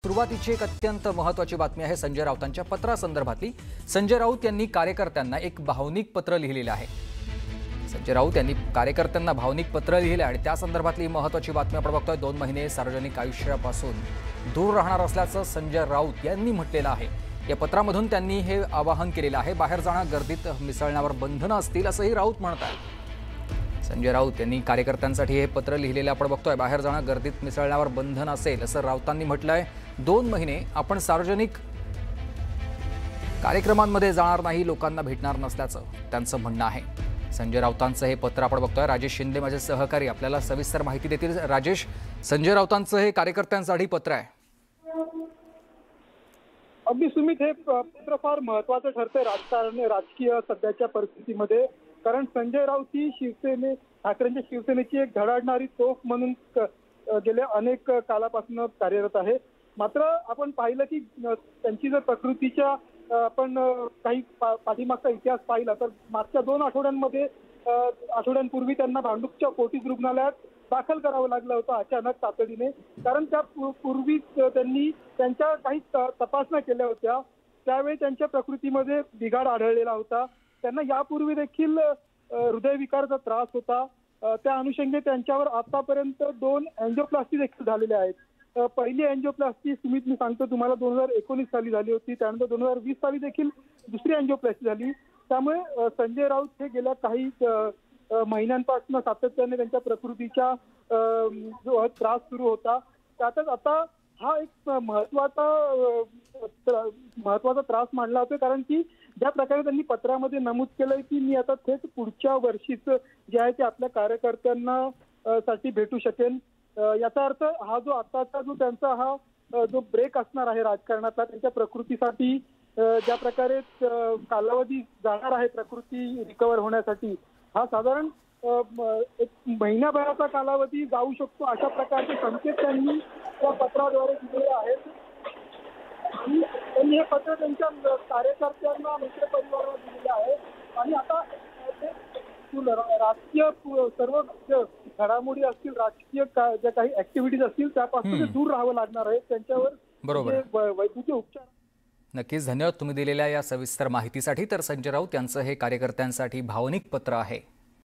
सुरुवातीची एक अत्यंत महत्त्वाची बातमी आहे संजय राऊतांच्या पत्रासंदर्भातली। संजय राऊत यांनी कार्यकर्त्यांना एक भावनिक पत्र लिहिलेलं आहे। संजय राऊत यांनी कार्यकर्त्यांना भावनिक पत्र लिहिले आणि त्या संदर्भातली महत्त्वाची बातमी आपण बघतोय। 2 महिने सार्वजनिक आयुष्यापासून दूर राहणार असल्याचं संजय राऊत यांनी म्हटलेलं आहे। या पत्रामधून त्यांनी हे आवाहन केलेलं आहे, बाहेर जाणं गर्दीत मिसळण्यावर बंधनं असतील असंही राऊत म्हणतात। संजय राऊत यांनी कार्यकर्त्यांसाठी हे पत्र लिहिलेलं आपण बघतोय। बाहेर जाणं गर्दीत मिसळण्यावर बंधन असेल असं राऊतांनी म्हटलंय। 2 महिने आपण सार्वजनिक कार्यक्रमांमध्ये जाणार नाही, लोकांना भेटणार नसल्याचं त्यांचं म्हणणं आहे। संजय राऊतांचं हे पत्र आपण बघतोय। राजेश शिंदे माझे सहकारी आपल्याला सविस्तर माहिती देतील। राजेश, संजय राऊतांचं हे कार्यकर्त्यांसाठी पत्र आहे। अगदी सुमित, हे पत्र फार महत्त्वाचं ठरतंय राजकीय सध्याच्या परिस्थितीमध्ये, कारण संजय राऊत ही ठाकरेंच्या शिवसेनेची एक धडाडणारी तोफ म्हणून गेल्या अनेक कालापासून कार्यरत आहे। मात्र आपण पाहिलं की त्यांची जर प्रकृतीच्या आपण काही पाठीमागचा इतिहास पाहिला तर मागच्या 2 आठवड्यांपूर्वी त्यांना भांडूपच्या कोटीज रुग्णालयात दाखल करावं लागलं होतं अचानक तातडीने, कारण त्या पूर्वीच त्यांनी त्यांच्या काही तपासण्या केल्या होत्या। त्यावेळी त्यांच्या प्रकृतीमध्ये बिघाड आढळलेला होता। त्यांना यापूर्वी देखील हृदयविकाराचा त्रास होता। त्या अनुषंगाने त्यांच्यावर आतापर्यंत 2 अँजिओप्लास्टी देखील झालेल्या आहेत। पहिली अँजिओप्लास्टी सुमित मी सांगतो तुम्हाला 2019 साली झाली होती, त्यानंतर 2020 साली देखील दुसरी अँजिओप्लास्टी झाली। त्यामुळे संजय राऊत हे गेल्या काही महिन्यांपासून सातत्याने त्यांच्या प्रकृतीचा जो त्रास सुरू होता, त्यातच आता हा एक महत्वाचा त्रास मानला होता, कारण की ज्या प्रकारे त्यांनी पत्रामध्ये नमूद केलंय की मी आता थेट पुढच्या वर्षीच जे आहे ते आपल्या कार्यकर्त्यांना साठी भेटू शकेन। याचा अर्थ हा जो आताचा जो त्यांचा हा जो ब्रेक असणार आहे राजकारणातला, त्यांच्या प्रकृतीसाठी ज्या प्रकारे कालावधी जाणार आहे प्रकृती रिकवर होण्यासाठी, हा साधारण एक महिन्याभराचा कालावधी जाऊ शकतो, अशा प्रकारचे संकेत त्यांनी त्या पत्राद्वारे दिलेले आहेत। आणि त्यांनी हे पत्र त्यांच्या कार्यकर्त्यांना, मित्रपरिवाराला दिलेले आहे। आणि आता राजकीय सर्व घडामोडी असतील, राजकीय ज्या काही ऍक्टिव्हिटीज असतील त्यापासून दूर राहावं लागणार आहे। त्यांच्यावर वैद्यकीय उपचार। नक्कीच धन्यवाद तुम्ही दिलेल्या या सविस्तर माहितीसाठी। तर संजय राऊत यांचं हे कार्यकर्त्यांसाठी भावनिक पत्र आहे।